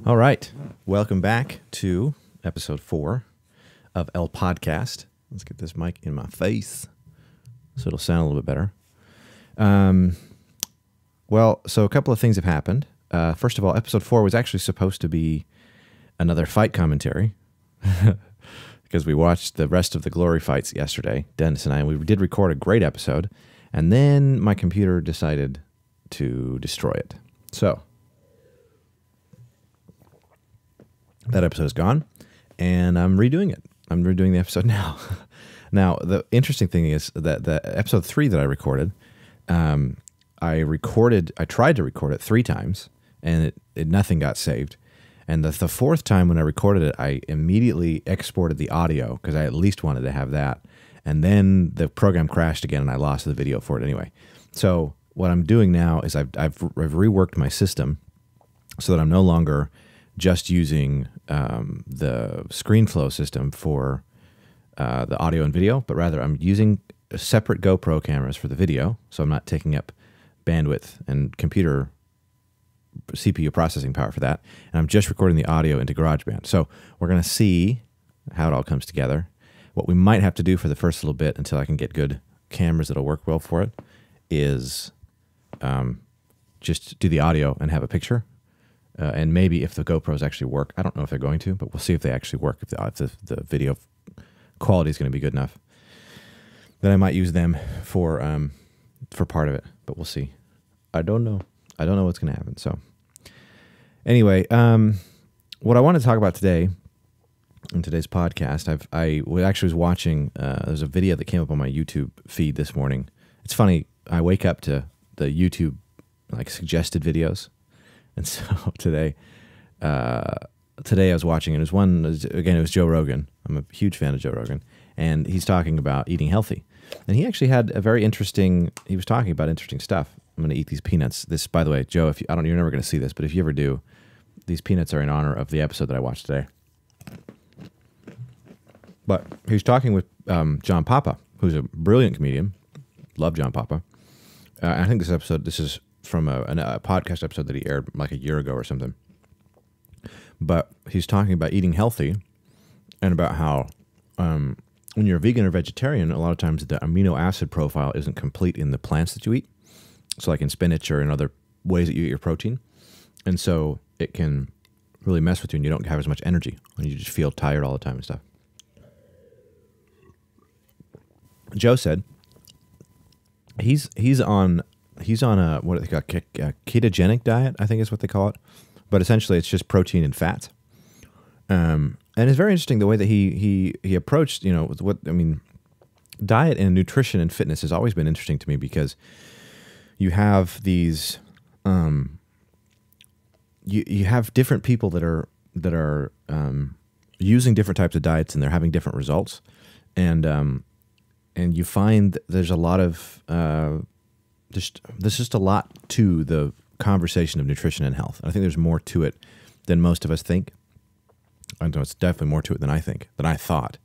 All right. Welcome back to episode 4 of El Podcast. Let's get this mic in my face so it'll sound a little bit better. So a couple of things have happened. First of all, episode 4 was actually supposed to be another fight commentary because we watched the rest of the Glory fights yesterday, Dennis and I. We did record a great episode, and then my computer decided to destroy it. So that episode is gone, and I'm redoing it. I'm redoing the episode now. Now, the interesting thing is that the episode 3 that I recorded, I tried to record it 3 times, and nothing got saved. And the 4th time when I recorded it, I immediately exported the audio because I at least wanted to have that. And then the program crashed again, and I lost the video for it anyway. So what I'm doing now is I've reworked my system so that I'm no longer just using the ScreenFlow system for the audio and video, but rather I'm using separate GoPro cameras for the video, so I'm not taking up bandwidth and computer CPU processing power for that, and I'm just recording the audio into GarageBand. So we're going to see how it all comes together. What we might have to do for the first little bit until I can get good cameras that'll work well for it is just do the audio and have a picture. And maybe if the GoPros actually work, I don't know if they're going to, but we'll see if they actually work, if the video quality is going to be good enough. Then I might use them for part of it, but we'll see. I don't know. I don't know what's going to happen. So anyway, what I want to talk about today in today's podcast, I actually was watching, there's a video that came up on my YouTube feed this morning. It's funny, I wake up to the YouTube like suggested videos. And so today I was watching, and it was Joe Rogan. I'm a huge fan of Joe Rogan, and he's talking about eating healthy. And he actually had he was talking about interesting stuff. I'm going to eat these peanuts. This, by the way, Joe, you're never going to see this, but if you ever do, these peanuts are in honor of the episode that I watched today. But he was talking with John Papa, who's a brilliant comedian. Love John Papa. I think this is from a podcast episode that he aired like a year ago or something. But he's talking about eating healthy and about how when you're a vegan or vegetarian, a lot of times the amino acid profile isn't complete in the plants that you eat. So like in spinach or in other ways that you eat your protein. And so it can really mess with you and you don't have as much energy and you just feel tired all the time and stuff. Joe said he's on a, what they call a ketogenic diet, I think is what they call it. But essentially it's just protein and fats. And it's very interesting the way that he approached, diet and nutrition and fitness has always been interesting to me because you have these, you have different people that are using different types of diets and they're having different results. And you find there's a lot of, there's just a lot to the conversation of nutrition and health. I think there's more to it than most of us think. I know it's definitely more to it than I thought.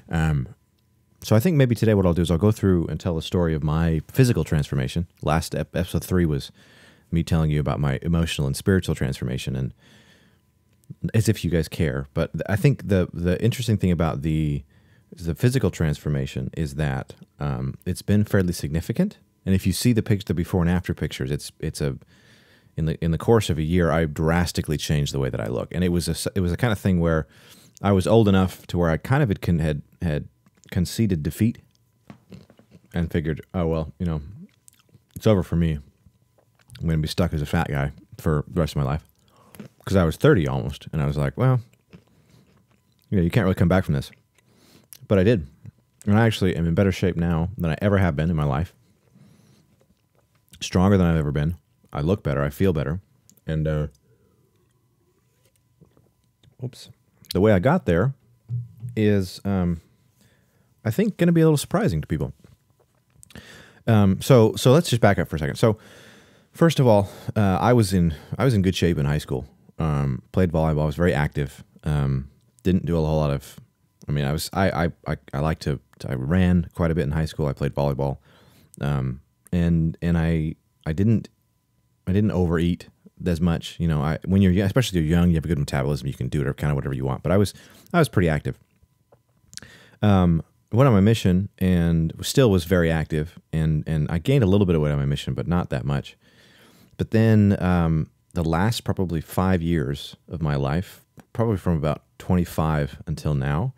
So I think maybe today what I'll do is I'll go through and tell the story of my physical transformation. Last episode 3 was me telling you about my emotional and spiritual transformation, and as if you guys care. But I think the interesting thing about the physical transformation is that it's been fairly significant. And if you see the before and after pictures, in the course of a year, I drastically changed the way that I look. And it was a kind of thing where I was old enough to where I kind of had conceded defeat and figured, oh well, it's over for me. I'm going to be stuck as a fat guy for the rest of my life. Because I was 30 almost, and I was like, well, you can't really come back from this. But I did. And I actually am in better shape now than I ever have been in my life. Stronger than I've ever been. I look better. I feel better. And the way I got there is, I think, going to be a little surprising to people. So let's just back up for a second. So first of all, I was in good shape in high school. Played volleyball. I was very active. Didn't do a whole lot of. I ran quite a bit in high school. I played volleyball, and I didn't overeat as much. You know, when you're especially you're young, you have a good metabolism. You can do it kind of whatever you want. But I was pretty active. Went on my mission and still was very active, and I gained a little bit of weight on my mission, but not that much. But then the last probably 5 years of my life, probably from about 25 until now,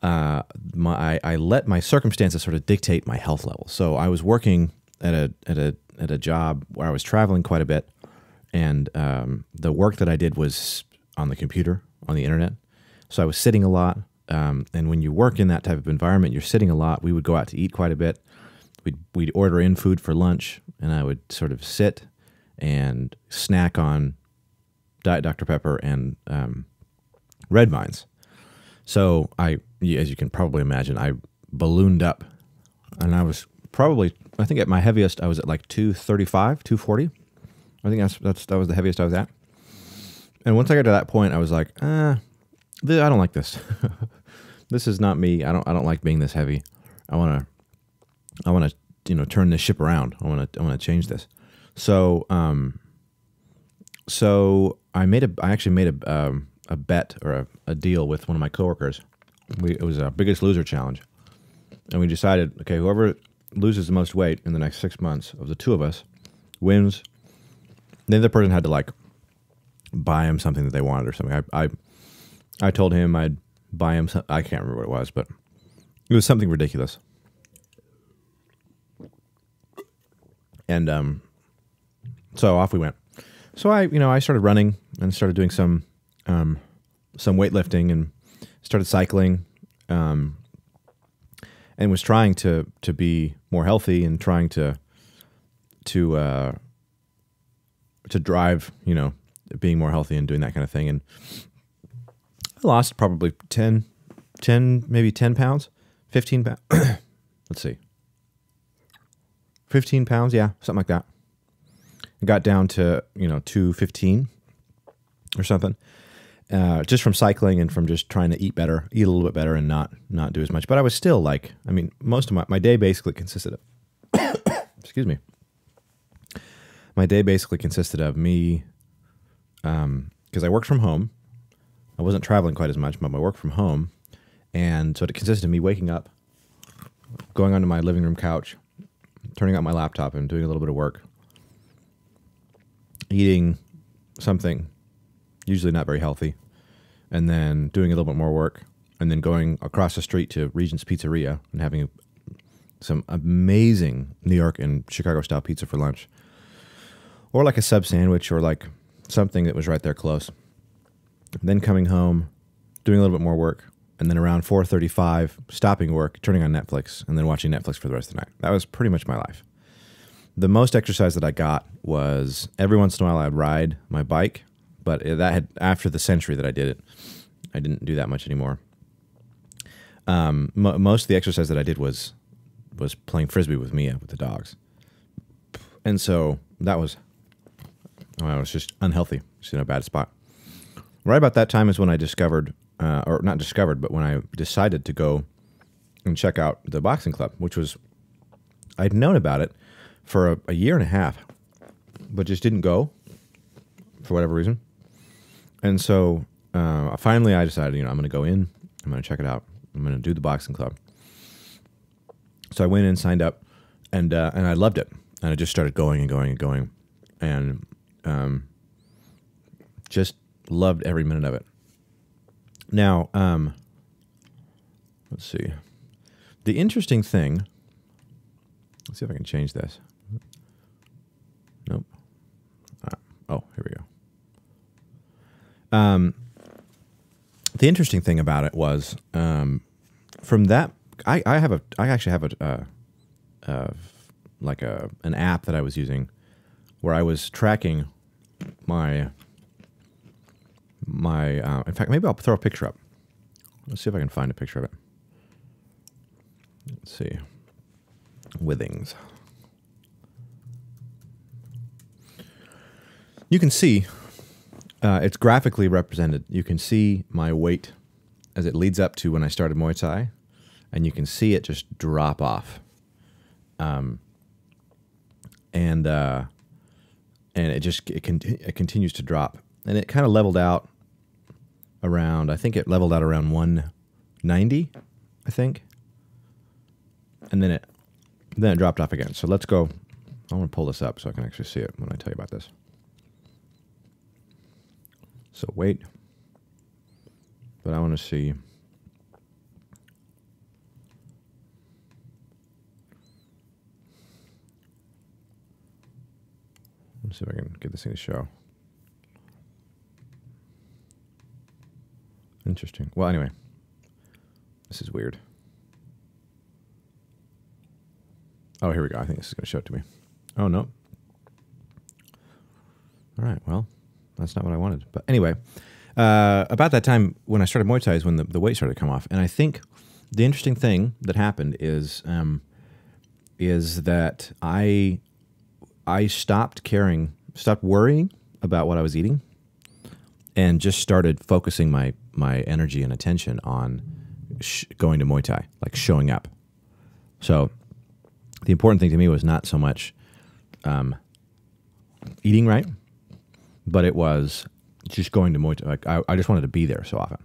I let my circumstances sort of dictate my health level. So I was working at a job where I was traveling quite a bit, and the work that I did was on the computer, on the internet. So I was sitting a lot. And when you work in that type of environment, you're sitting a lot. We would go out to eat quite a bit. We'd order in food for lunch, and I would sort of sit and snack on Diet Dr. Pepper and Red Vines. So as you can probably imagine, I ballooned up, and I was probably, I think at my heaviest, I was at like 235, 240. I think that was the heaviest I was at. And once I got to that point, I was like, I don't like this. This is not me. I don't like being this heavy. I want to turn this ship around. I want to change this. So I actually made a bet or a deal with one of my coworkers. It was a Biggest Loser challenge, and we decided, okay, whoever loses the most weight in the next 6 months of the two of us wins. The other person had to like buy him something that they wanted or something. I told him I'd buy him I can't remember what it was, but it was something ridiculous. And so off we went. So I started running and started doing some weightlifting and started cycling, and was trying to be more healthy and trying to drive, being more healthy and doing that kind of thing. And I lost probably 10, maybe 10 pounds, 15 pounds. Let's see. 15 pounds. Yeah. Something like that. I got down to, 215 or something, just from cycling and from just trying to eat a little bit better and not do as much. But I was still most of my day basically consisted of, excuse me. My day basically consisted of me, because I worked from home. I wasn't traveling quite as much, but I worked from home. And so it consisted of me waking up, going onto my living room couch, turning on my laptop and doing a little bit of work, eating something, usually not very healthy, and then doing a little bit more work, and then going across the street to Regent's Pizzeria and having some amazing New York and Chicago style pizza for lunch, or like a sub sandwich or like something that was right there close. Then coming home, doing a little bit more work, and then around 4:35, stopping work, turning on Netflix, and then watching Netflix for the rest of the night. That was pretty much my life. The most exercise that I got was every once in a while I'd ride my bike, but that had, after the century that I did it, I didn't do that much anymore. Most of the exercise that I did was playing Frisbee with Mia, with the dogs. And so I was just unhealthy, just in a bad spot. Right about that time is when I discovered, or not discovered, but when I decided to go and check out the boxing club, which was, I'd known about it for a year and a half, but just didn't go for whatever reason. And so finally I decided, I'm going to go in, I'm going to check it out, I'm going to do the boxing club. So I went in, signed up, and I loved it. And I just started going and going and going, and just loved every minute of it. Now, let's see. The interesting thing, let's see if I can change this. Nope. Oh, here we go. The interesting thing about it was, from that, I actually have an app that I was using where I was tracking my in fact, maybe I'll throw a picture up. Let's see if I can find a picture of it. Let's see. Withings. You can see, it's graphically represented. You can see my weight as it leads up to when I started Muay Thai, and you can see it just drop off. and it continues to drop, and it kind of leveled out around. I think it leveled out around 190, I think, and then it dropped off again. So let's go. I want to pull this up so I can actually see it when I tell you about this. So weight, but I want to see. Let's see if I can get this thing to show. Interesting. Well, anyway, this is weird. Oh, here we go. I think this is going to show it to me. Oh, no. All right. Well, that's not what I wanted. But anyway, about that time when I started Muay Thai is when the weight started to come off. And I think the interesting thing that happened is that I stopped worrying about what I was eating, and just started focusing my energy and attention on going to Muay Thai, like showing up. So the important thing to me was not so much eating right, but it was just going to Muay Thai. Like I just wanted to be there so often.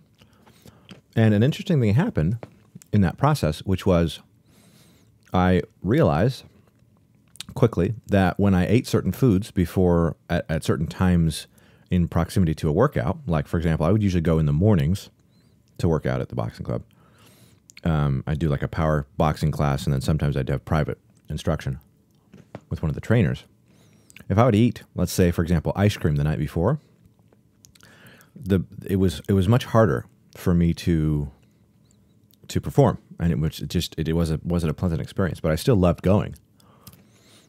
And an interesting thing happened in that process, which was I realized quickly that when I ate certain foods before at certain times in proximity to a workout, like for example, I would usually go in the mornings to work out at the boxing club. I do like a power boxing class, and then sometimes I'd have private instruction with one of the trainers. If I would eat, let's say for example, ice cream the night before, it was much harder for me to perform, and it wasn't a pleasant experience. But I still loved going.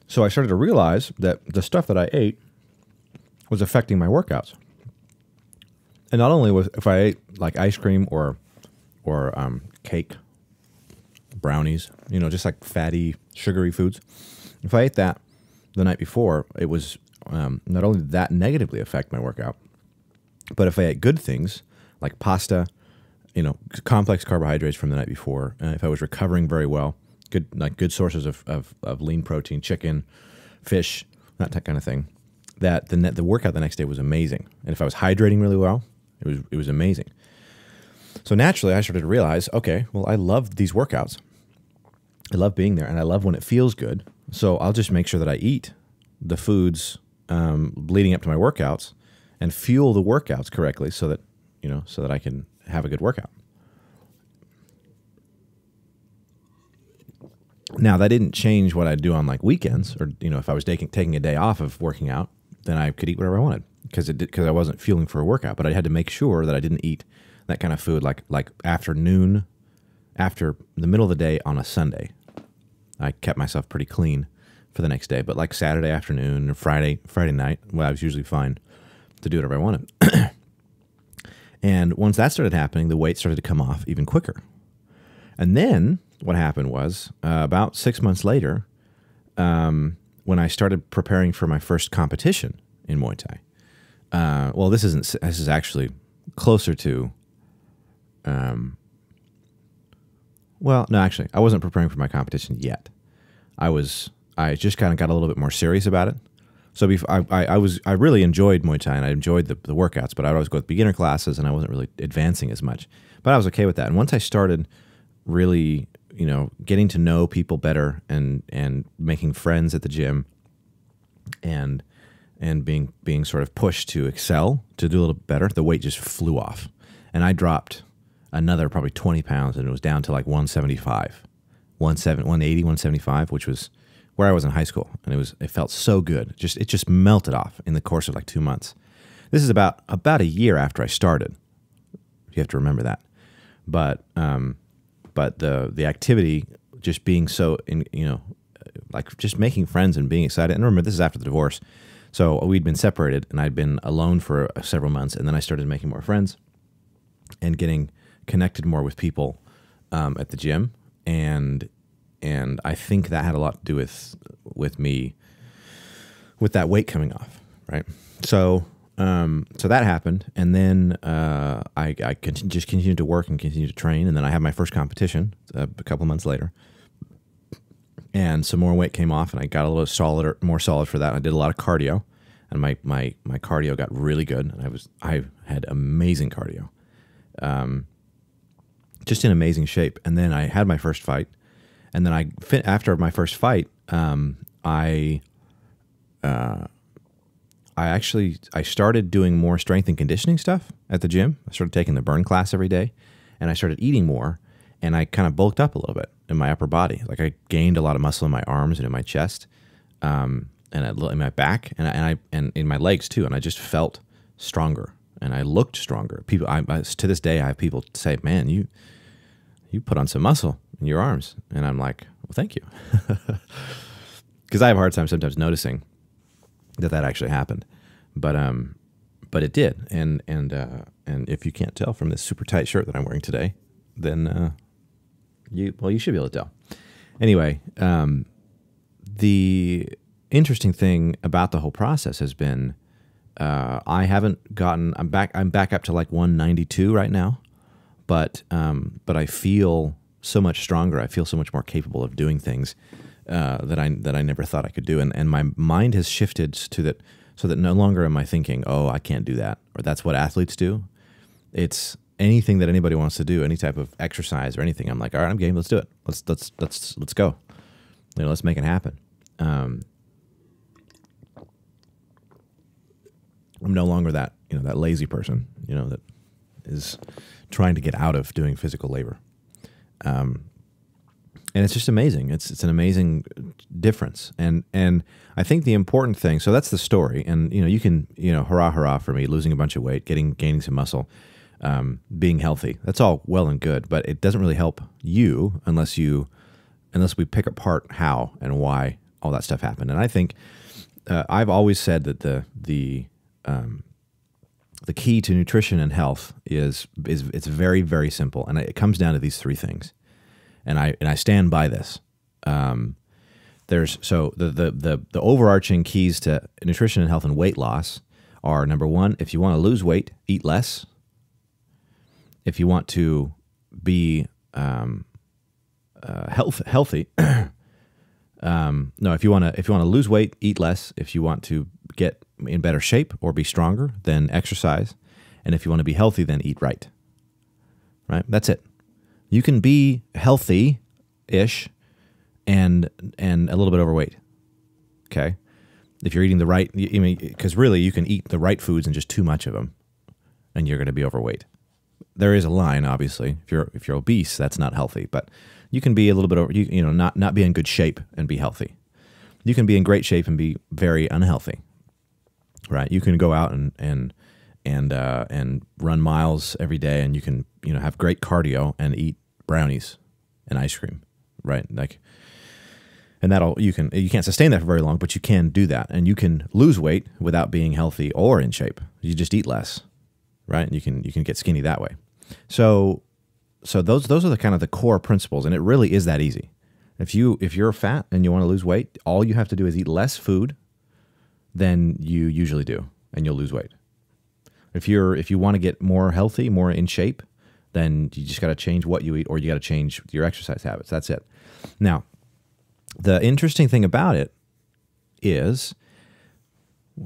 So I started to realize that the stuff that I ate was affecting my workouts. And not only was if I ate like ice cream or cake, brownies, just like fatty, sugary foods. If I ate that the night before, it was not only did that negatively affect my workout, but if I ate good things like pasta, complex carbohydrates from the night before, if I was recovering very well, good sources of lean protein, chicken, fish, that kind of thing, that the workout the next day was amazing. And if I was hydrating really well, it was amazing. So naturally, I started to realize, okay, well, I love these workouts. I love being there, and I love when it feels good. So I'll just make sure that I eat the foods leading up to my workouts and fuel the workouts correctly, so that I can have a good workout. Now, that didn't change what I'd do on like weekends, or if I was taking a day off of working out, then I could eat whatever I wanted because I wasn't fueling for a workout. But I had to make sure that I didn't eat that kind of food like afternoon, after the middle of the day on a Sunday. I kept myself pretty clean for the next day, but like Saturday afternoon or Friday night, well, I was usually fine to do whatever I wanted. And once that started happening, the weight started to come off even quicker. And then what happened was about 6 months later, when I started preparing for my first competition in Muay Thai. Well, this is actually closer to. Well, no, actually, I wasn't preparing for my competition yet. I just kind of got a little bit more serious about it. So I really enjoyed Muay Thai, and I enjoyed the workouts, but I'd always go with beginner classes, and I wasn't really advancing as much. But I was okay with that. And once I started really, getting to know people better and making friends at the gym, and being sort of pushed to excel, to do a little better, the weight just flew off. And I dropped another probably 20 pounds, and it was down to like 175, 180, 175, which was where I was in high school. And it felt so good. It just melted off in the course of like 2 months. This is about a year after I started. You have to remember that. But the activity just being so, like just making friends and being excited. And remember, this is after the divorce. So we'd been separated, and I'd been alone for several months. And then I started making more friends and getting connected more with people at the gym. And I think that had a lot to do with me, with that weight coming off, right? So that happened, and then I just continued to work and continued to train, and then I had my first competition a couple months later, and some more weight came off, and I got a little more solid for that. I did a lot of cardio, and my cardio got really good. And I had amazing cardio, just in amazing shape. And then I had my first fight, and then after my first fight, I started doing more strength and conditioning stuff at the gym. I started taking the burn class every day, and I started eating more, and I kind of bulked up a little bit in my upper body. Like I gained a lot of muscle in my arms and in my chest, and in my back, and in my legs too. And I just felt stronger, and I looked stronger. People, to this day, I have people say, "Man, you put on some muscle in your arms," and I'm like, "Well, thank you," because I have a hard time sometimes noticing that actually happened, but it did. And if you can't tell from this super tight shirt that I'm wearing today, then you should be able to tell. Anyway, the interesting thing about the whole process has been I'm back up to like 192 right now, but I feel so much stronger. I feel so much more capable of doing things that I never thought I could do, and my mind has shifted to that, so that no longer am I thinking, oh, I can't do that, or that's what athletes do. It's anything that anybody wants to do, any type of exercise or anything. I'm like, all right, I'm game. Let's do it. Let's go. Let's make it happen. I'm no longer that lazy person, that is trying to get out of doing physical labor. And it's just amazing. It's an amazing difference. And I think the important thing, so that's the story. And, you can, hurrah, hurrah for me, losing a bunch of weight, gaining some muscle, being healthy. That's all well and good, but it doesn't really help you unless we pick apart how and why all that stuff happened. And I think I've always said that the key to nutrition and health is it's very, very simple. And it comes down to these three things. And I stand by this. The overarching keys to nutrition and health and weight loss are: number one, if you want to lose weight, eat less. If you want to be healthy, if you want to lose weight, eat less. If you want to get in better shape or be stronger, then exercise. And if you want to be healthy, then eat right. Right? That's it. You can be healthy-ish and a little bit overweight. Okay, if you're eating the right, because really you can eat the right foods and just too much of them, and you're going to be overweight. There is a line, obviously. If you're obese, that's not healthy. But you can be a little bit over, not be in good shape and be healthy. You can be in great shape and be very unhealthy. Right? You can go out and run miles every day, and you can have great cardio and eat brownies and ice cream, right? And you can't sustain that for very long, but you can do that, and you can lose weight without being healthy or in shape. You just eat less, right? And you can get skinny that way. So those are the kind of the core principles, and it really is that easy. If you're fat and you want to lose weight, all you have to do is eat less food than you usually do, and you'll lose weight. If you want to get more healthy, more in shape, then you just got to change what you eat, or you got to change your exercise habits. That's it. Now, the interesting thing about it is,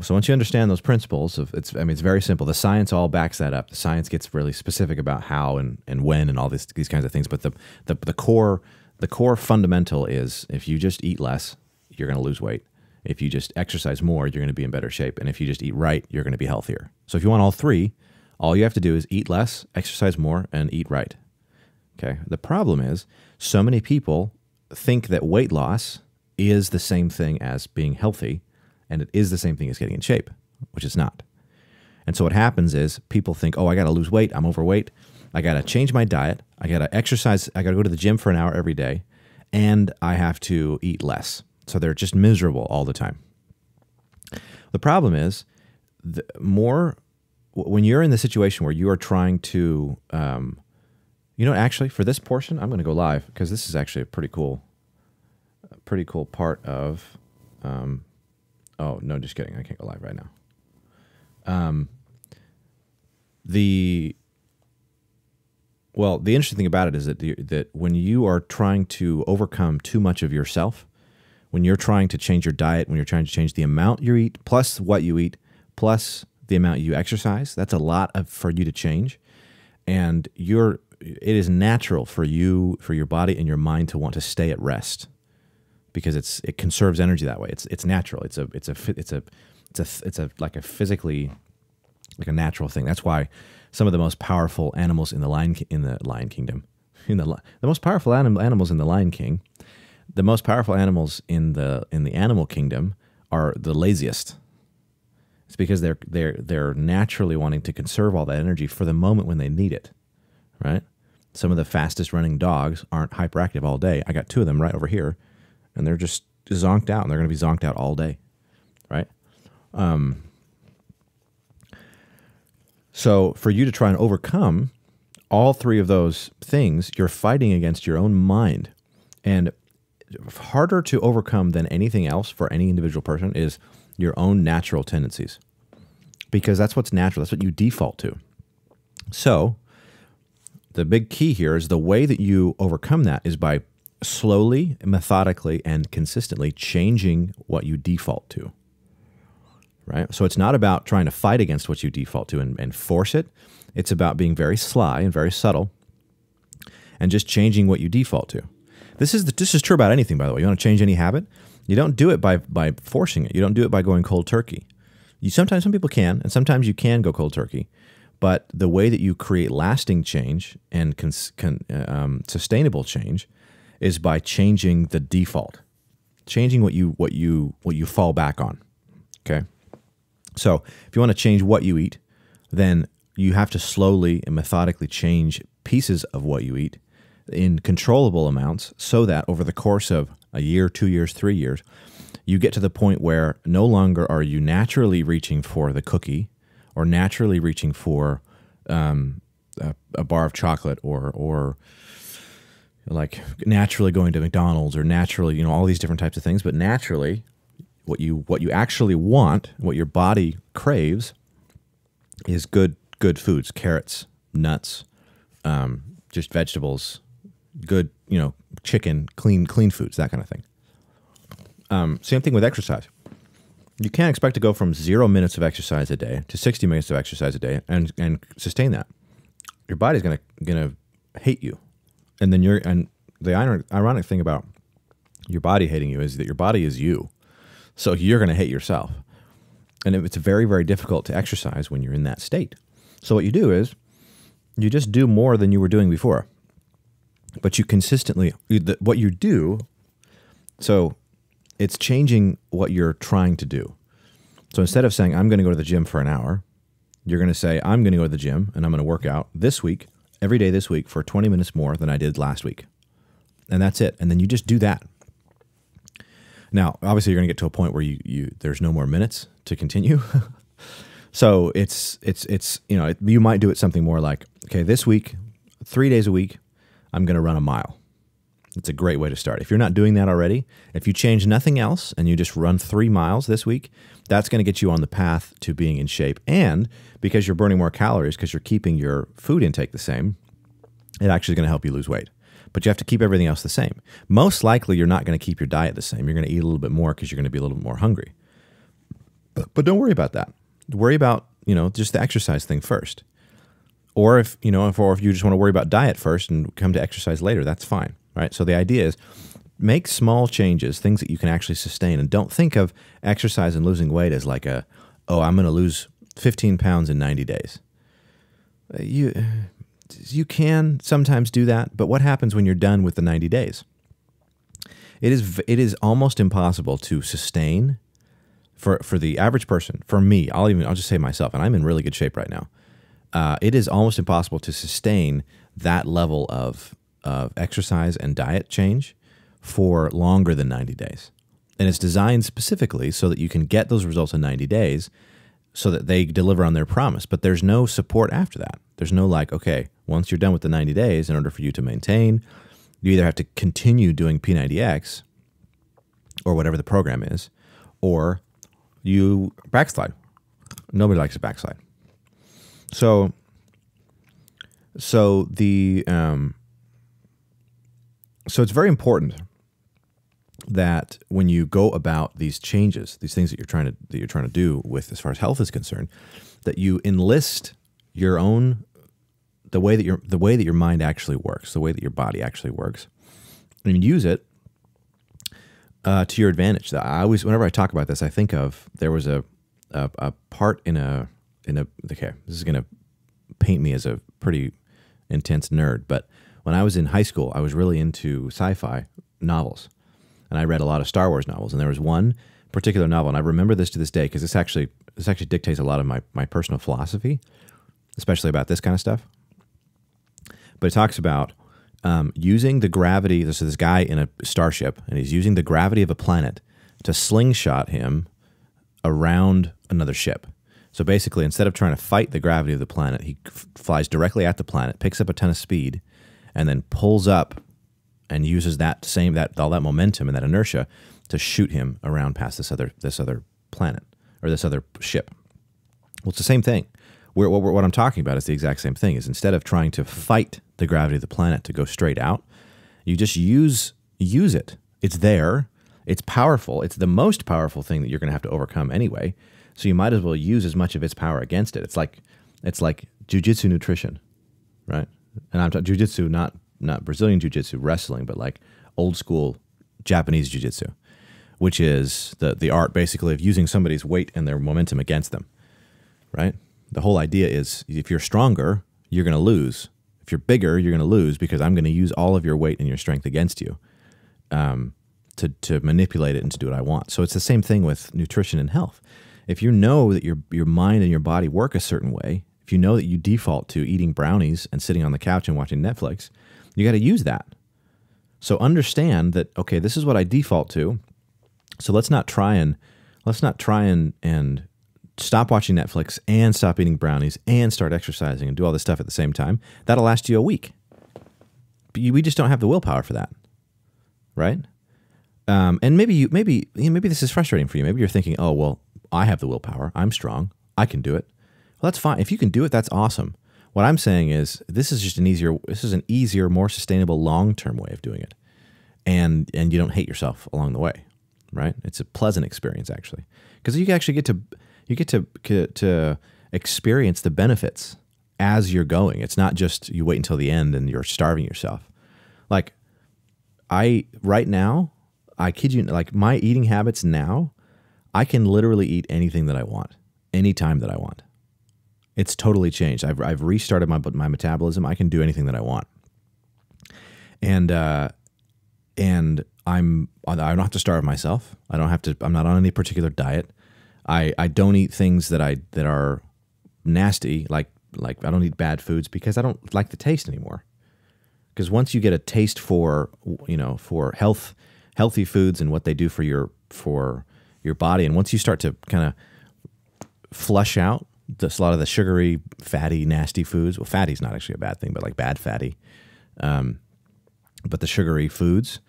so once you understand those principles, it's very simple. The science all backs that up. The science gets really specific about how and when and all these kinds of things. But the core fundamental is, if you just eat less, you're going to lose weight. If you just exercise more, you're going to be in better shape. And if you just eat right, you're going to be healthier. So if you want all three, all you have to do is eat less, exercise more, and eat right. Okay. The problem is, so many people think that weight loss is the same thing as being healthy, and it is the same thing as getting in shape, which it's not. And so what happens is, people think, oh, I got to lose weight. I'm overweight. I got to change my diet. I got to exercise. I got to go to the gym for an hour every day, and I have to eat less. So they're just miserable all the time. The problem is, when you're in the situation where you are trying to, actually for this portion, I'm going to go live, because this is actually a pretty cool part of, oh no, just kidding. I can't go live right now. The interesting thing about it is that when you are trying to overcome too much of yourself, when you're trying to change your diet, when you're trying to change the amount you eat, plus what you eat, plus the amount you exercise, that's a lot for you to change. And it is natural for you, for your body and your mind to want to stay at rest because it conserves energy that way. It's natural. It's like a physically, like a natural thing. That's why some of the most powerful animals in the Lion Kingdom, the most powerful animals in the Lion King, the most powerful animals in the animal kingdom are the laziest. It's because they're naturally wanting to conserve all that energy for the moment when they need it, right? Some of the fastest running dogs aren't hyperactive all day. I got 2 of them right over here, and they're just zonked out, and they're going to be zonked out all day, right? So for you to try and overcome all 3 of those things, you're fighting against your own mind. And harder to overcome than anything else for any individual person is your own natural tendencies, because that's what's natural. That's what you default to. So the big key here is the way that you overcome that is by slowly, methodically, and consistently changing what you default to, right? So it's not about trying to fight against what you default to and force it. It's about being very sly and very subtle and just changing what you default to. This is true about anything, by the way. You want to change any habit? You don't do it by forcing it. You don't do it by going cold turkey. Some people can, and sometimes you can go cold turkey. But the way that you create lasting change and sustainable change is by changing the default, changing what you fall back on. Okay, so if you want to change what you eat, then you have to slowly and methodically change pieces of what you eat in controllable amounts, so that over the course of a year, 2 years, 3 years, you get to the point where no longer are you naturally reaching for the cookie or naturally reaching for a bar of chocolate or like naturally going to McDonald's or naturally, all these different types of things. But naturally, what you actually want, what your body craves, is good foods, carrots, nuts, just vegetables, good, chicken, clean foods, that kind of thing. Same thing with exercise. You can't expect to go from 0 minutes of exercise a day to 60 minutes of exercise a day and sustain that. Your body's gonna hate you, and then the ironic thing about your body hating you is that your body is you, so you're gonna hate yourself, and it's very, very difficult to exercise when you're in that state. So what you do is you just do more than you were doing before, but you consistently what you do. So it's changing what you're trying to do. So instead of saying, I'm going to go to the gym for an hour, you're going to say, I'm going to go to the gym and I'm going to work out this week, every day this week, for 20 minutes more than I did last week. And that's it. And then you just do that. Now, obviously, you're going to get to a point where there's no more minutes to continue. So it's you might do it something more like, okay, this week, 3 days a week, I'm going to run a mile. It's a great way to start. If you're not doing that already, if you change nothing else and you just run 3 miles this week, that's going to get you on the path to being in shape. And because you're burning more calories because you're keeping your food intake the same, it actually is going to help you lose weight. But you have to keep everything else the same. Most likely, you're not going to keep your diet the same. You're going to eat a little bit more because you're going to be a little bit more hungry. But don't worry about that. Worry about, just the exercise thing first. Or if you just want to worry about diet first and come to exercise later, that's fine. Right? So the idea is make small changes, things that you can actually sustain, and don't think of exercise and losing weight as like I'm going to lose 15 pounds in 90 days. You can sometimes do that, but what happens when you're done with the 90 days? It is almost impossible to sustain for the average person. For me, I'll just say myself, and I'm in really good shape right now. It is almost impossible to sustain that level of exercise and diet change for longer than 90 days. And it's designed specifically so that you can get those results in 90 days so that they deliver on their promise. But there's no support after that. There's no okay, once you're done with the 90 days, in order for you to maintain, you either have to continue doing P90X or whatever the program is, or you backslide. Nobody likes to backslide. So it's very important that when you go about these changes, these things that you're trying to do with as far as health is concerned, that you enlist your own the way that your mind actually works, the way that your body actually works, and use it to your advantage. Whenever I talk about this, I think of there was a part in a okay, this is going to paint me as a pretty intense nerd, but when I was in high school, I was really into sci-fi novels, and I read a lot of Star Wars novels. And there was one particular novel, and I remember this to this day because this actually dictates a lot of my personal philosophy, especially about this kind of stuff. But it talks about using the gravity. This is this guy in a starship, and he's using the gravity of a planet to slingshot him around another ship. So basically, instead of trying to fight the gravity of the planet, he flies directly at the planet, picks up a ton of speed, and then pulls up and uses all that momentum and that inertia to shoot him around past this other planet or this other ship. Well, it's the same thing. What I'm talking about is the exact same thing. Is instead of trying to fight the gravity of the planet to go straight out, you just use it. It's there. It's powerful. It's the most powerful thing that you're going to have to overcome anyway. So you might as well use as much of its power against it. It's like jiu-jitsu nutrition, right? And I'm talking jiu-jitsu, not Brazilian jiu-jitsu, wrestling, but like old school Japanese jiu-jitsu, which is the art basically of using somebody's weight and their momentum against them, right? The whole idea is if you're stronger, you're going to lose. If you're bigger, you're going to lose because I'm going to use all of your weight and your strength against you to manipulate it and to do what I want. So it's the same thing with nutrition and health. If you know that your mind and your body work a certain way, if you know that you default to eating brownies and sitting on the couch and watching Netflix, you got to use that. So understand that, okay, this is what I default to. So let's not try and stop watching Netflix and stop eating brownies and start exercising and do all this stuff at the same time. That'll last you a week. But we just don't have the willpower for that, right? And maybe this is frustrating for you. Maybe you're thinking, oh, well, I have the willpower. I'm strong. I can do it. Well, that's fine. If you can do it, that's awesome. What I'm saying is this is an easier, more sustainable, long-term way of doing it. And you don't hate yourself along the way, right? It's a pleasant experience, actually. Because you actually get to experience the benefits as you're going. It's not just you wait until the end and you're starving yourself. Like right now, I kid you, like my eating habits now, I can literally eat anything that I want, anytime that I want. It's totally changed. I've restarted my metabolism. I can do anything that I want, and I don't have to starve myself. I don't have to. I'm not on any particular diet. I don't eat things that are nasty. Like I don't eat bad foods because I don't like the taste anymore. Because once you get a taste for healthy foods and what they do for your body, and once you start to kind of flush out a lot of the sugary, fatty, nasty foods. Well, fatty's not actually a bad thing, but like bad fatty. But the sugary foods,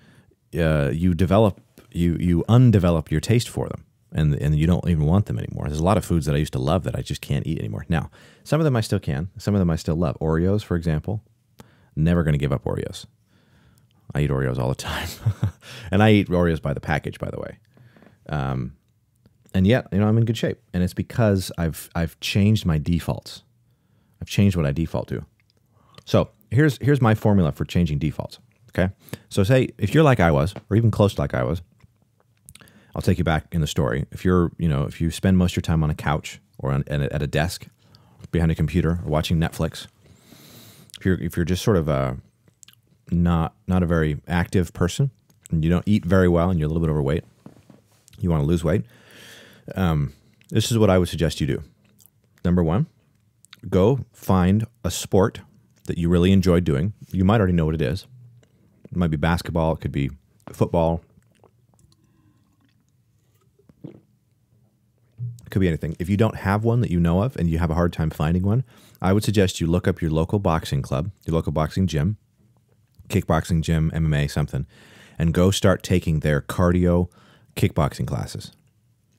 you undevelop your taste for them, and you don't even want them anymore. There's a lot of foods that I used to love that I just can't eat anymore. Now, some of them I still can. Some of them I still love. Oreos, for example. Never going to give up Oreos. I eat Oreos all the time. And I eat Oreos by the package, by the way. And yet, I'm in good shape. And it's because I've changed my defaults. I've changed what I default to. So here's my formula for changing defaults. Okay. So say if you're like I was, or even close to like I was, I'll take you back in the story. If you spend most of your time on a couch or at a desk behind a computer or watching Netflix, if you're just sort of not a very active person and you don't eat very well and you're a little bit overweight, you want to lose weight, this is what I would suggest you do. Number one, go find a sport that you really enjoy doing. You might already know what it is. It might be basketball. It could be football. It could be anything. If you don't have one that you know of and you have a hard time finding one, I would suggest you look up your local boxing club, your local boxing gym, kickboxing gym, MMA, something, and go start taking their cardio kickboxing classes.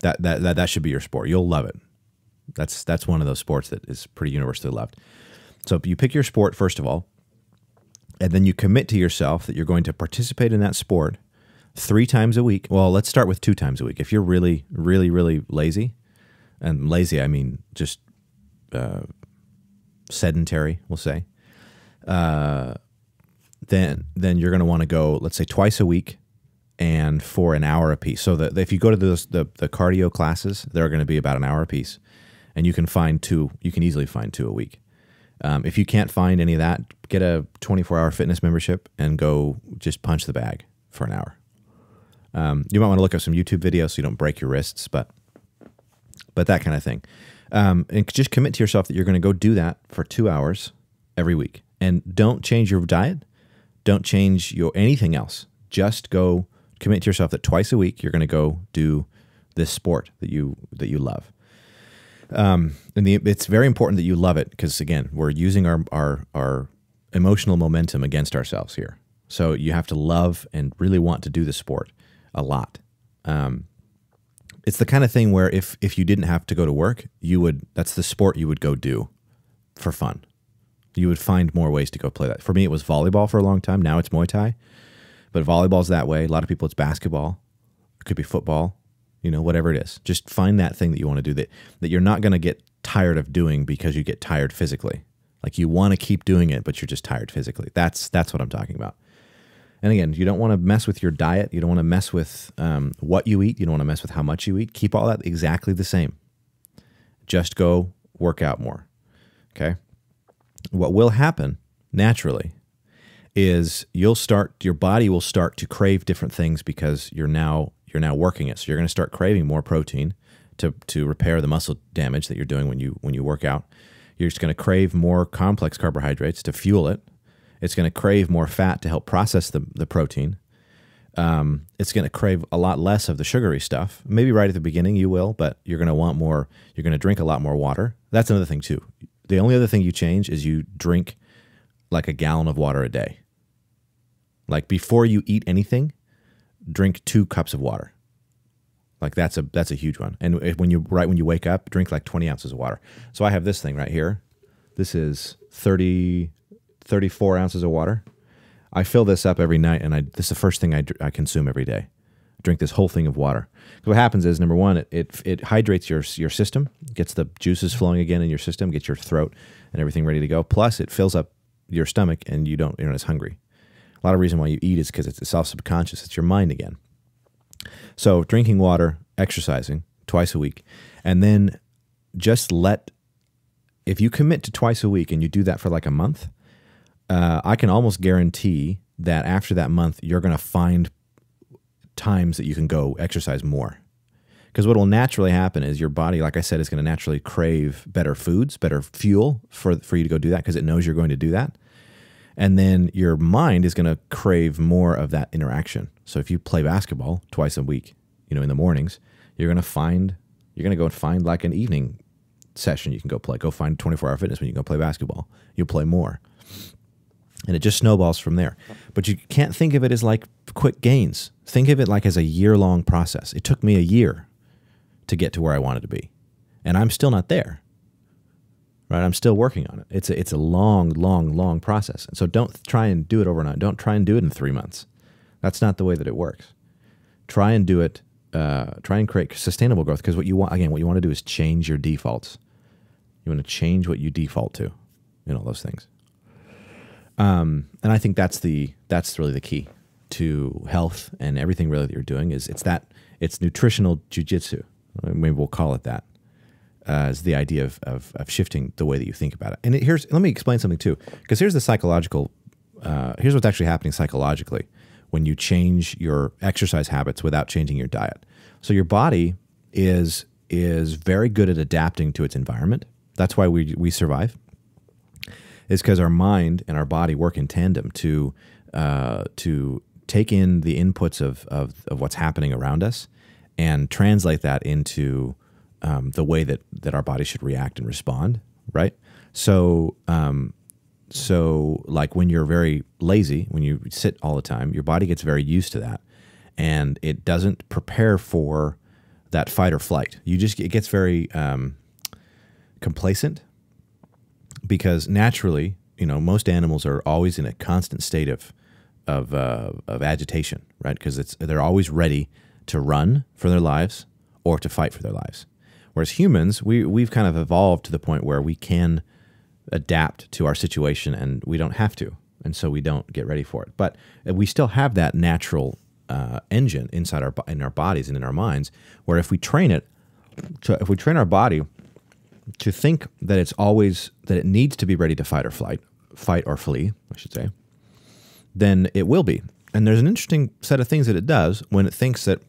That should be your sport. You'll love it. That's one of those sports that is pretty universally loved. So you pick your sport first of all, and then you commit to yourself that you're going to participate in that sport 3 times a week. Well, let's start with 2 times a week. If you're really, really, really lazy, and lazy, I mean just sedentary, we'll say, then you're going to want to go, let's say, twice a week and for an hour apiece. So that if you go to the cardio classes, they're going to be about an hour apiece, and you can find 2. You can easily find 2 a week. If you can't find any of that, get a 24-hour fitness membership and go just punch the bag for an hour. You might want to look up some YouTube videos so you don't break your wrists, but that kind of thing. And just commit to yourself that you're going to go do that for 2 hours every week. And don't change your diet. Don't change your anything else. Just go commit to yourself that twice a week you're going to go do this sport that you love. And it's very important that you love it because, again, we're using our emotional momentum against ourselves here. So you have to love and really want to do the sport a lot. It's the kind of thing where if you didn't have to go to work, that's the sport you would go do for fun. You would find more ways to go play that. For me, it was volleyball for a long time. Now it's Muay Thai. But volleyball's that way. A lot of people, it's basketball. It could be football. Whatever it is. Just find that thing that you want to do that you're not going to get tired of doing because you get tired physically. Like you want to keep doing it, but you're just tired physically. That's what I'm talking about. And again, you don't want to mess with your diet. You don't want to mess with what you eat. You don't want to mess with how much you eat. Keep all that exactly the same. Just go work out more. Okay? What will happen naturally is your body will start to crave different things because you're now working it. So you're going to start craving more protein to repair the muscle damage that you're doing when you work out. You're just going to crave more complex carbohydrates to fuel it. It's going to crave more fat to help process the protein. It's going to crave a lot less of the sugary stuff. Maybe right at the beginning you will, but you're going to want more. You're going to drink a lot more water. That's another thing too. The only other thing you change is you drink like a gallon of water a day. Like before you eat anything, drink 2 cups of water. Like that's a huge one. And when you wake up, drink like 20 ounces of water. So I have this thing right here. This is 34 ounces of water. I fill this up every night, and this is the first thing I consume every day. I drink this whole thing of water. So what happens is, number one, it hydrates your system, gets the juices flowing again in your system, gets your throat and everything ready to go. Plus, it fills up your stomach, and you're not as hungry. A lot of reason why you eat is because it's self-subconscious. It's your mind again. So drinking water, exercising twice a week, and then if you commit to twice a week and you do that for like a month, I can almost guarantee that after that month, you're going to find times that you can go exercise more. Because what will naturally happen is your body, like I said, is going to naturally crave better foods, better fuel for you to go do that because it knows you're going to do that. And then your mind is going to crave more of that interaction. So if you play basketball twice a week, in the mornings, you're going to go and find like an evening session you can go play. Go find 24-hour fitness when you can go play basketball. You'll play more. And it just snowballs from there. But you can't think of it as like quick gains. Think of it like as a year-long process. It took me a year to get to where I wanted to be. And I'm still not there. Right? I'm still working on it. It's a long, long, long process. And so don't try and do it overnight. Don't try and do it in 3 months. That's not the way that it works. Try and do it. Try and create sustainable growth because what you want to do is change your defaults. You want to change what you default to, those things. And I think that's really the key to health and everything really that you're doing it's nutritional jujitsu. Maybe we'll call it that. Is the idea of shifting the way that you think about it. And let me explain something too, because here's what's actually happening psychologically when you change your exercise habits without changing your diet. So your body is very good at adapting to its environment. That's why we survive. Is because our mind and our body work in tandem to take in the inputs of what's happening around us and translate that into the way that our body should react and respond, right? So like when you're very lazy, when you sit all the time, your body gets very used to that, and it doesn't prepare for that fight or flight. It gets very complacent because naturally, most animals are always in a constant state of agitation, right? Because they're always ready to run for their lives or to fight for their lives. Whereas humans, we've kind of evolved to the point where we can adapt to our situation and we don't have to, and so we don't get ready for it. But we still have that natural engine inside in our bodies and in our minds, where if we train our body to think that it needs to be ready to fight or flee, I should say, then it will be. And there's an interesting set of things that it does when it thinks that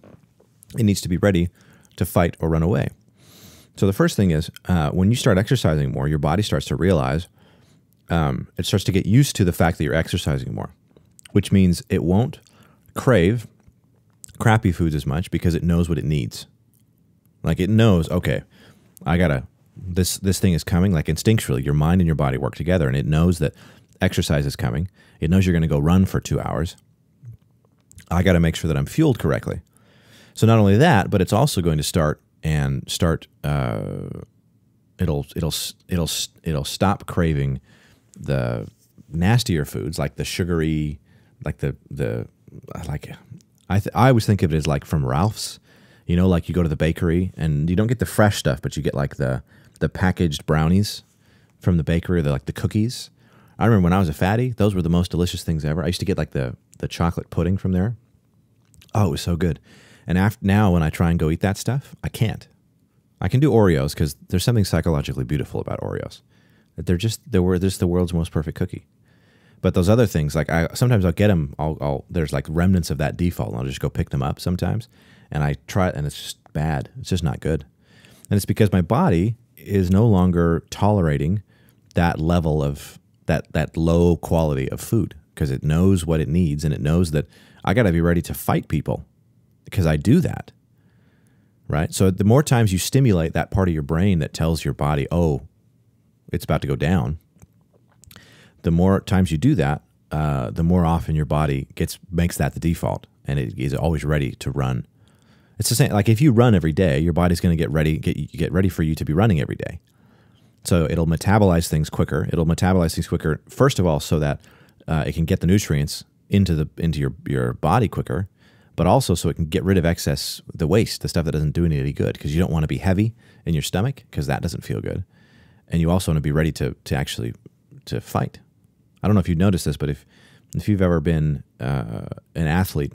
it needs to be ready to fight or run away. So the first thing is when you start exercising more, your body starts to realize, it starts to get used to the fact that you're exercising more, which means it won't crave crappy foods as much because it knows what it needs. Like it knows, okay, this thing is coming. Like instinctually, your mind and your body work together, and it knows that exercise is coming. It knows you're going to go run for 2 hours. I got to make sure that I'm fueled correctly. So not only that, but it's also going to start. It'll stop craving the nastier foods like the sugary, like I always think of it as like from Ralph's. You know, like you go to the bakery and you don't get the fresh stuff, but you get like the packaged brownies from the bakery, or like the cookies. I remember when I was a fatty, those were the most delicious things ever. I used to get like the chocolate pudding from there. Oh, it was so good. And now when I try and go eat that stuff, I can't. I can do Oreos because there's something psychologically beautiful about Oreos. They're just the world's most perfect cookie. But those other things, like sometimes I'll get them. There's like remnants of that default, and I'll just go pick them up sometimes. And I try it, and it's just bad. It's just not good. And it's because my body is no longer tolerating that level of that low quality of food, because it knows what it needs, and it knows that I got to be ready to fight people because I do that, right? So the more times you stimulate that part of your brain that tells your body, oh, it's about to go down, the more times you do that, the more often your body makes that the default, and it is always ready to run. It's the same. Like if you run every day, your body's going to get ready for you to be running every day. So it'll metabolize things quicker. First of all, so that it can get the nutrients into your body quicker, but also so it can get rid of the waste, the stuff that doesn't do any good, because you don't want to be heavy in your stomach because that doesn't feel good, and you also want to be ready to actually fight. I don't know if you've noticed this, but if you've ever been an athlete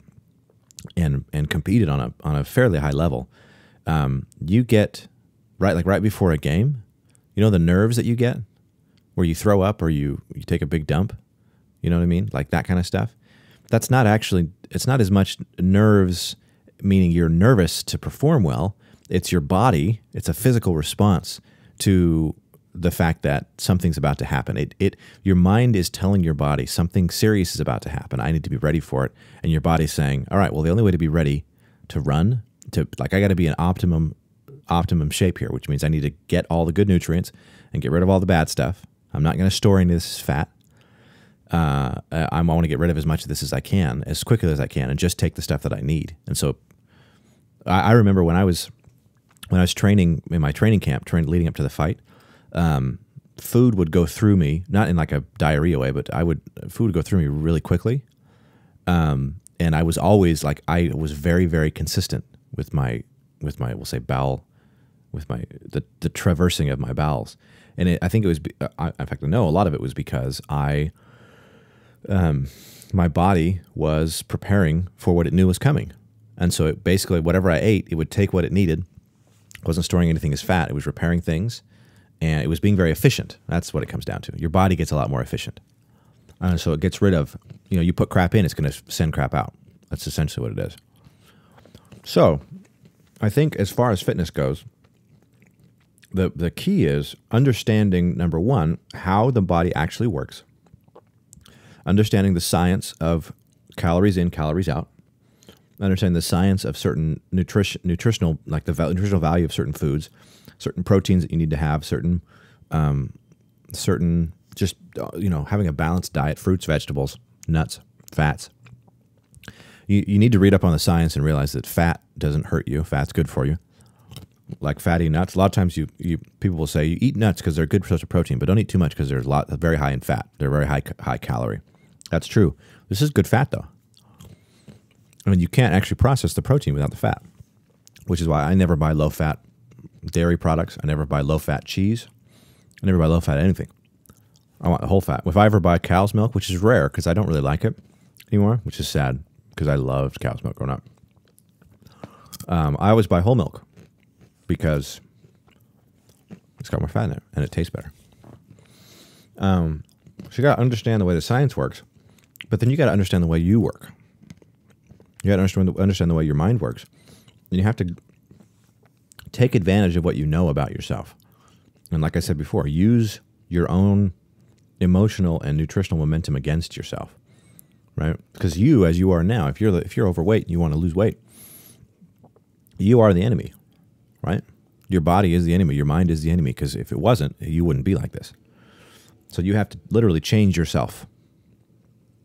and competed on a fairly high level, you get right before a game, you know, the nerves that you get where you throw up or you take a big dump, you know what I mean? Like that kind of stuff. It's not as much nerves, meaning you're nervous to perform well. It's your body. It's a physical response to the fact that something's about to happen. Your mind is telling your body something serious is about to happen. I need to be ready for it. And your body's saying, all right, well, the only way to be ready to run, I got to be in optimum shape here, which means I need to get all the good nutrients and get rid of all the bad stuff. I'm not going to store any of this fat. I want to get rid of as much of this as I can, as quickly as I can, and just take the stuff that I need. And so I remember when I was training in my training camp, leading up to the fight, food would go through me, not in like a diarrhea way, but food would go through me really quickly. And I was always I was very, very consistent with my we'll say bowel, with the traversing of my bowels. And I think it was, in fact, I know a lot of it was because my body was preparing for what it knew was coming. And so it basically, whatever I ate, it would take what it needed. It wasn't storing anything as fat. It was repairing things, and it was being very efficient. That's what it comes down to. Your body gets a lot more efficient. So it gets rid of, you put crap in, it's going to send crap out. That's essentially what it is. So I think as far as fitness goes, the key is understanding, number one, how the body actually works, understanding the science of calories in, calories out, understanding the science of certain nutritional, like the nutritional value of certain foods, certain proteins that you need to have, certain just, having a balanced diet, fruits, vegetables, nuts, fats. You need to read up on the science and realize that fat doesn't hurt you. Fat's good for you. Like fatty nuts. A lot of times people will say you eat nuts because they're a good source of protein, but don't eat too much because they're very high in fat. They're very high calorie. That's true. This is good fat, though. I mean, you can't actually process the protein without the fat, which is why I never buy low-fat dairy products. I never buy low-fat cheese. I never buy low-fat anything. I want the whole fat. If I ever buy cow's milk, which is rare because I don't really like it anymore, which is sad because I loved cow's milk growing up. I always buy whole milk because it's got more fat in it and it tastes better. So you got to understand the way the science works, but then you got to understand the way you work. You got to understand the way your mind works. And you have to take advantage of what you know about yourself. And like I said before, use your own emotional and nutritional momentum against yourself, right? Because you, as you are now, if you're overweight and you want to lose weight, you are the enemy, right? Your body is the enemy. Your mind is the enemy. Because if it wasn't, you wouldn't be like this. So you have to literally change yourself.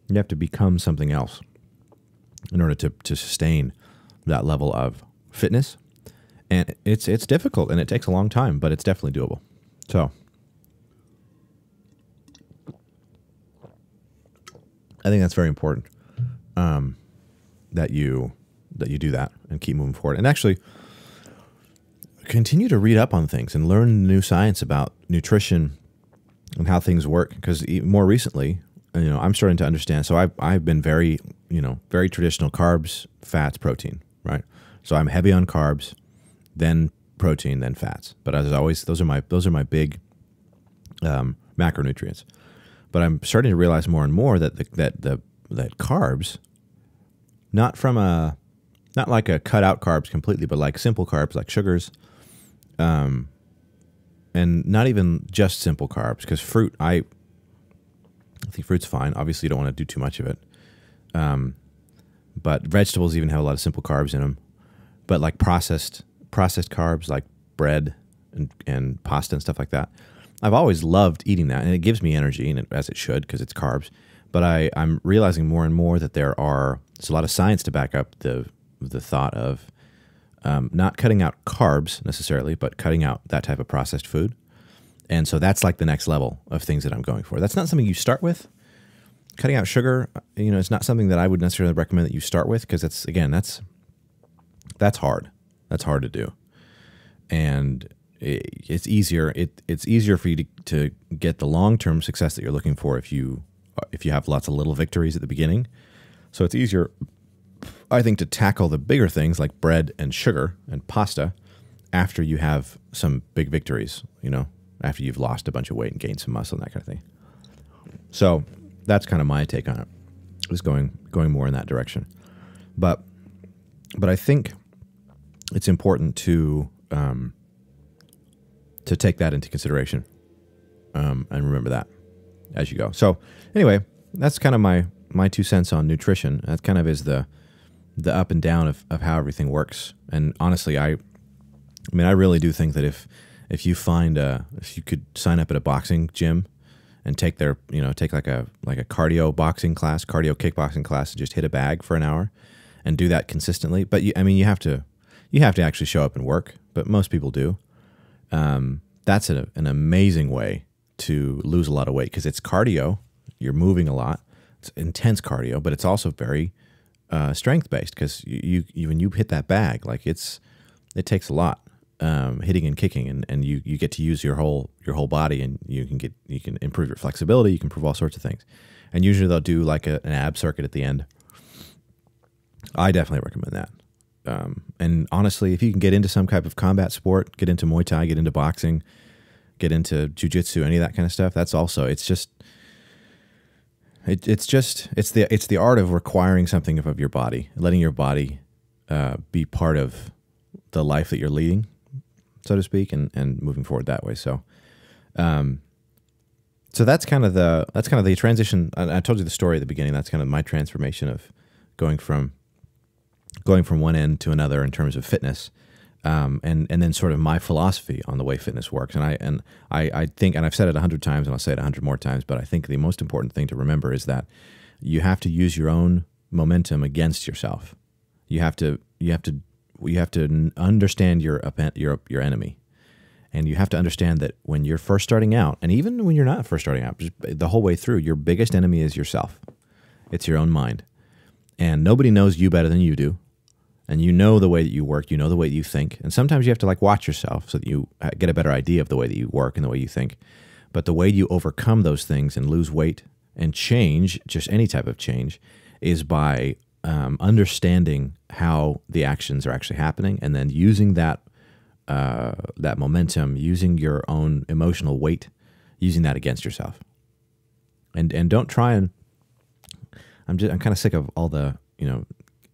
You have to become something else in order to sustain that level of fitness. And it's difficult and it takes a long time, but it's definitely doable. So I think that's very important, that you do that and keep moving forward. And actually continue to read up on things and learn new science about nutrition and how things work. Because more recently, I'm starting to understand. So I've been very traditional: carbs, fats, protein, right? So I'm heavy on carbs, then protein, then fats. But as always, those are my big macronutrients. But I'm starting to realize more and more that that carbs, not like a cut out carbs completely, but like simple carbs, like sugars, and not even just simple carbs, because fruit, I think fruit's fine. Obviously, you don't want to do too much of it. But vegetables even have a lot of simple carbs in them. But like processed carbs, like bread and pasta and stuff like that, I've always loved eating that, and it gives me energy, and as it should, because it's carbs. But I'm realizing more and more that there's a lot of science to back up the thought of not cutting out carbs necessarily, but cutting out that type of processed food. And so that's like the next level of things that I'm going for. That's not something you start with. Cutting out sugar, it's not something that I would necessarily recommend that you start with, because that's hard. That's hard to do, and it's easier. It's easier for you to get the long-term success that you're looking for if you have lots of little victories at the beginning. So it's easier, I think, to tackle the bigger things like bread and sugar and pasta after you have some big victories, after you've lost a bunch of weight and gained some muscle and that kind of thing. So that's kind of my take on it, is going more in that direction. But I think it's important to take that into consideration, and remember that as you go. So anyway, that's kind of my 2 cents on nutrition. That kind of is the up and down of how everything works. And honestly, I really do think that if you could sign up at a boxing gym and take like a cardio boxing class, cardio kickboxing class, and just hit a bag for an hour and do that consistently. But you have to actually show up and work, but most people do. That's an amazing way to lose a lot of weight, because it's cardio. You're moving a lot. It's intense cardio, but it's also very strength based, because you when you hit that bag, like it takes a lot, hitting and kicking, and you get to use your whole body, and you can improve your flexibility. You can improve all sorts of things. And usually they'll do like an ab circuit at the end. I definitely recommend that. And honestly, if you can get into some type of combat sport, get into Muay Thai, get into boxing, get into jiu-jitsu, any of that kind of stuff, that's also, it's the art of requiring something of your body, letting your body be part of the life that you're leading, so to speak, and moving forward that way. So that's kind of the transition. I told you the story at the beginning. That's kind of my transformation of going from one end to another in terms of fitness, and then sort of my philosophy on the way fitness works. And I think, and I've said it 100 times, and I'll say it 100 more times, but I think the most important thing to remember is that you have to use your own momentum against yourself. You have to understand your enemy, and you have to understand that when you're first starting out, and even when you're not first starting out, just the whole way through, your biggest enemy is yourself. It's your own mind. And nobody knows you better than you do. And you know the way that you work, you know the way that you think. And sometimes you have to like watch yourself so that you get a better idea of the way that you work and the way you think. But the way you overcome those things and lose weight and change, just any type of change, is by understanding how the actions are actually happening, and then using that momentum, using your own emotional weight, using that against yourself. And don't try and I'm kind of sick of all the,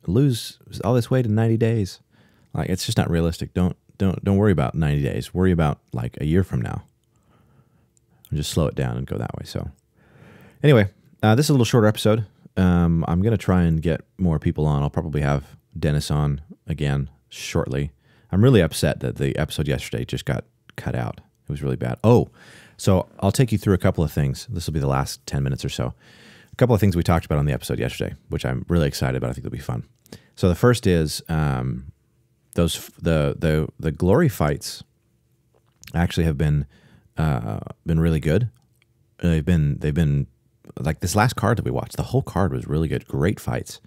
lose all this weight in 90 days. Like, it's just not realistic. Don't worry about 90 days. Worry about like a year from now. And just slow it down and go that way. So anyway, this is a little shorter episode. I'm going to try and get more people on. I'll probably have Dennis on again shortly. I'm really upset that the episode yesterday just got cut out. It was really bad. Oh, so I'll take you through a couple of things. This will be the last 10 minutes or so. A couple of things we talked about on the episode yesterday, which I'm really excited about. I think they'll be fun. So the first is the glory fights actually have been really good. They've been like this last card that we watched. The whole card was really good. Great fights,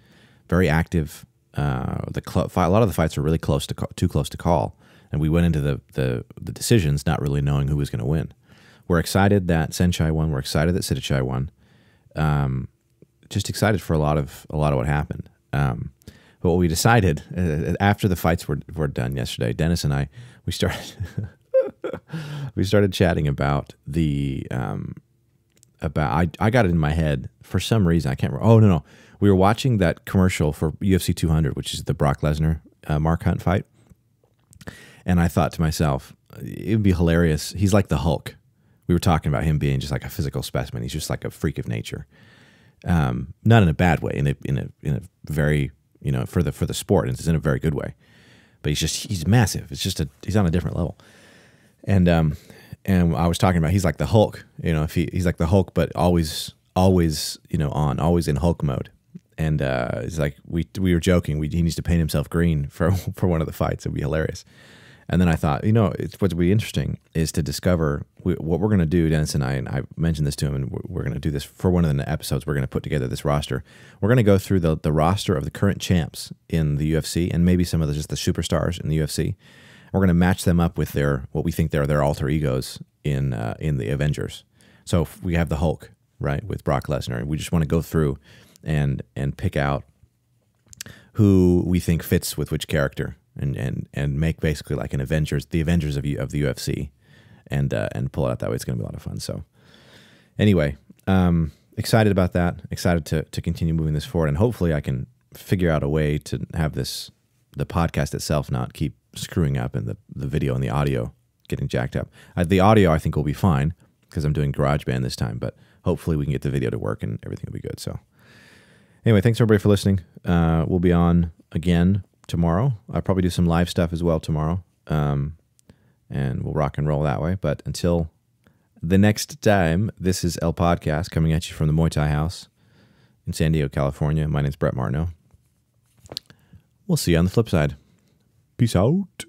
very active. A lot of the fights were really too close to call, and we went into the decisions not really knowing who was going to win. We're excited that Saenchai won. We're excited that Sitthichai won. Just excited for a lot of what happened. But what we decided after the fights were done yesterday, Dennis and I, we started chatting about I got it in my head for some reason. I can't remember. Oh, no. We were watching that commercial for UFC 200, which is the Brock Lesnar, Mark Hunt fight. And I thought to myself, it would be hilarious. He's like the Hulk. We were talking about him being just like a physical specimen. He's just like a freak of nature. Not in a bad way, in a very, for the sport, and it's in a very good way. But he's massive. It's just he's on a different level. And I was talking about, he's like the Hulk, if he's like the Hulk, but always, always in Hulk mode. And it's like we were joking. He needs to paint himself green for one of the fights. It'd be hilarious. And then I thought, what would be interesting is to discover what we're going to do, Dennis and I mentioned this to him, and we're going to do this for one of the episodes. We're going to put together this roster. We're going to go through the roster of the current champs in the UFC, and maybe some of just the superstars in the UFC. We're going to match them up with what we think their alter egos in the Avengers. So if we have the Hulk, right, with Brock Lesnar, and we just want to go through and pick out who we think fits with which character. And make basically like the Avengers of the UFC, and pull it out that way. It's going to be a lot of fun. So anyway, excited about that. Excited to continue moving this forward, and hopefully I can figure out a way to have the podcast itself not keep screwing up, and the video and the audio getting jacked up. The audio I think will be fine because I'm doing GarageBand this time, but hopefully we can get the video to work and everything will be good. So anyway, thanks everybody for listening. We'll be on again tomorrow. I'll probably do some live stuff as well tomorrow, and we'll rock and roll that way. But until the next time, this is El Podcast coming at you from the Muay Thai House in San Diego, California. My name's Brett Martineau. We'll see you on the flip side. Peace out.